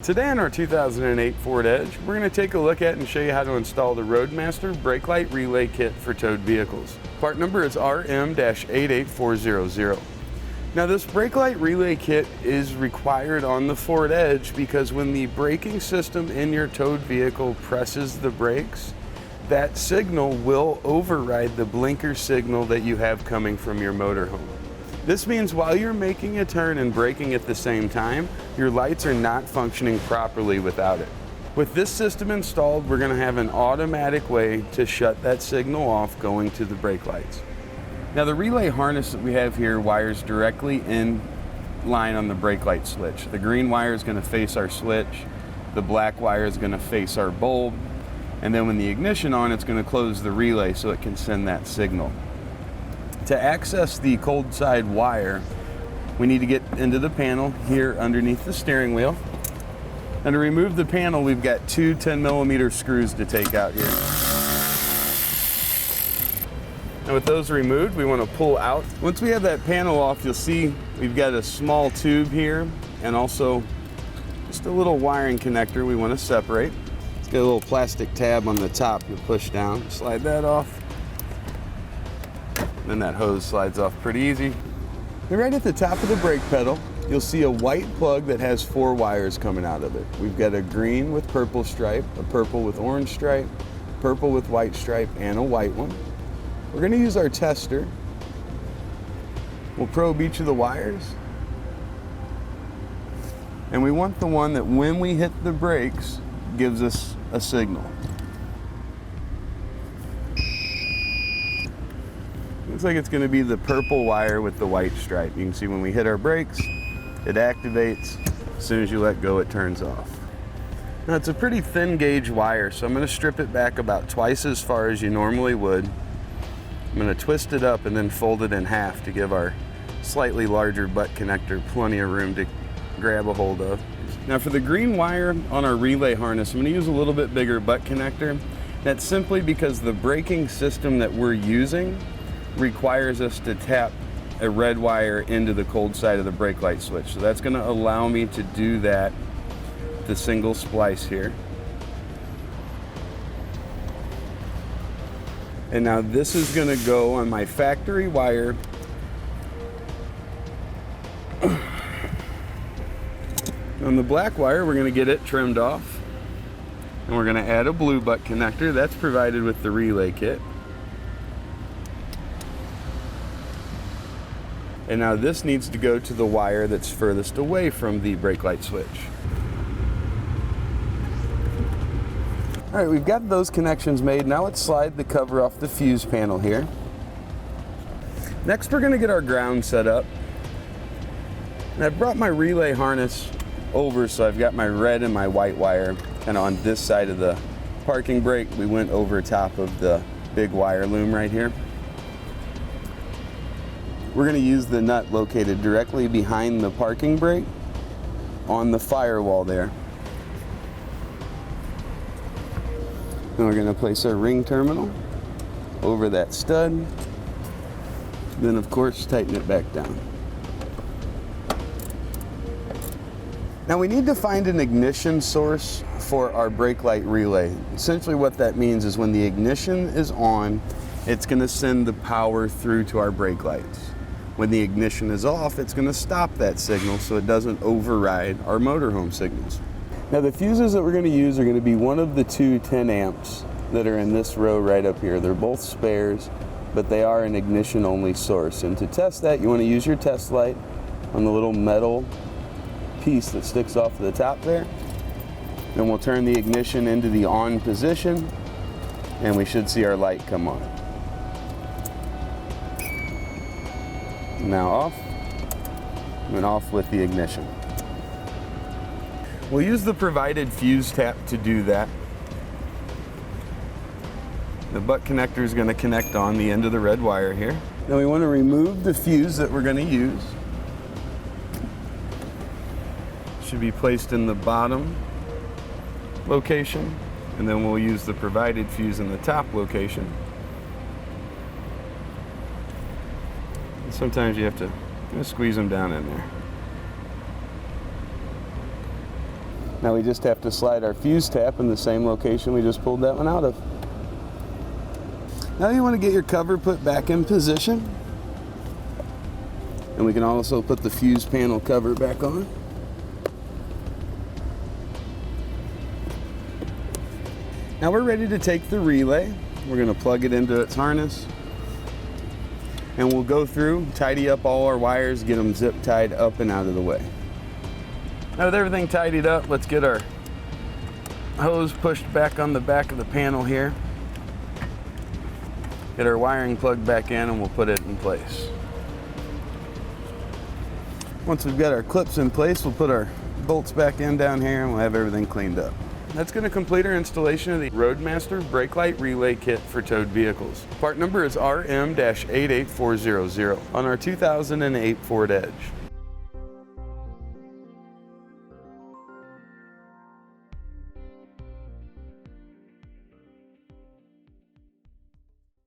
Today on our 2008 Ford Edge, we're going to take a look at and show you how to install the Roadmaster Brake-Lite Relay Kit for towed vehicles. Part number is RM-88400. Now this Brake-Lite Relay Kit is required on the Ford Edge because when the braking system in your towed vehicle presses the brakes, that signal will override the blinker signal that you have coming from your motorhome. This means while you're making a turn and braking at the same time, your lights are not functioning properly without it. With this system installed, we're going to have an automatic way to shut that signal off going to the brake lights. Now the relay harness that we have here wires directly in line on the brake light switch. The green wire is going to face our switch, the black wire is going to face our bulb, and then when the ignition on, it's going to close the relay so it can send that signal. To access the cold side wire, we need to get into the panel here underneath the steering wheel. And to remove the panel, we've got two 10mm screws to take out here. And with those removed, we want to pull out. Once we have that panel off, you'll see we've got a small tube here and also just a little wiring connector we want to separate. It's got a little plastic tab on the top you push down, slide that off. Then that hose slides off pretty easy. And right at the top of the brake pedal, you'll see a white plug that has 4 wires coming out of it. We've got a green with purple stripe, a purple with orange stripe, purple with white stripe, and a white one. We're going to use our tester. We'll probe each of the wires. And we want the one that when we hit the brakes gives us a signal. Looks like it's going to be the purple wire with the white stripe. You can see when we hit our brakes, it activates. As soon as you let go, it turns off. Now it's a pretty thin gauge wire, so I'm going to strip it back about twice as far as you normally would. I'm going to twist it up and then fold it in half to give our slightly larger butt connector plenty of room to grab a hold of. Now for the green wire on our relay harness, I'm going to use a little bit bigger butt connector. That's simply because the braking system that we're using requires us to tap a red wire into the cold side of the brake light switch. So that's going to allow me to do that, the single splice here. And now this is going to go on my factory wire. On the black wire, we're going to get it trimmed off. And we're going to add a blue butt connector. That's provided with the relay kit. And now this needs to go to the wire that's furthest away from the brake light switch. All right, we've got those connections made. Now let's slide the cover off the fuse panel here. Next, we're going to get our ground set up. And I've brought my relay harness over, so I've got my red and my white wire kind of on this side of the parking brake. We went over top of the big wire loom right here. We're going to use the nut located directly behind the parking brake on the firewall there. And we're going to place our ring terminal over that stud. Then of course tighten it back down. Now we need to find an ignition source for our brake light relay. Essentially what that means is when the ignition is on, it's going to send the power through to our brake lights. When the ignition is off, it's going to stop that signal so it doesn't override our motorhome signals. Now the fuses that we're going to use are going to be one of the two 10 amps that are in this row right up here. They're both spares, but they are an ignition only source. And to test that, you want to use your test light on the little metal piece that sticks off the top there. Then we'll turn the ignition into the on position and we should see our light come on. Now off, and off with the ignition. We'll use the provided fuse tap to do that. The butt connector is going to connect on the end of the red wire here. Now we want to remove the fuse that we're going to use. It should be placed in the bottom location, and then we'll use the provided fuse in the top location. Sometimes you have to squeeze them down in there. Now we just have to slide our fuse tap in the same location we just pulled that one out of. Now you want to get your cover put back in position. And we can also put the fuse panel cover back on. Now we're ready to take the relay. We're going to plug it into its harness. And we'll go through, tidy up all our wires, get them zip tied up and out of the way. Now with everything tidied up, let's get our hose pushed back on the back of the panel here. Get our wiring plugged back in and we'll put it in place. Once we've got our clips in place, we'll put our bolts back in down here and we'll have everything cleaned up. That's going to complete our installation of the Roadmaster Brake-Lite Relay Kit for towed vehicles. Part number is RM-88400 on our 2008 Ford Edge.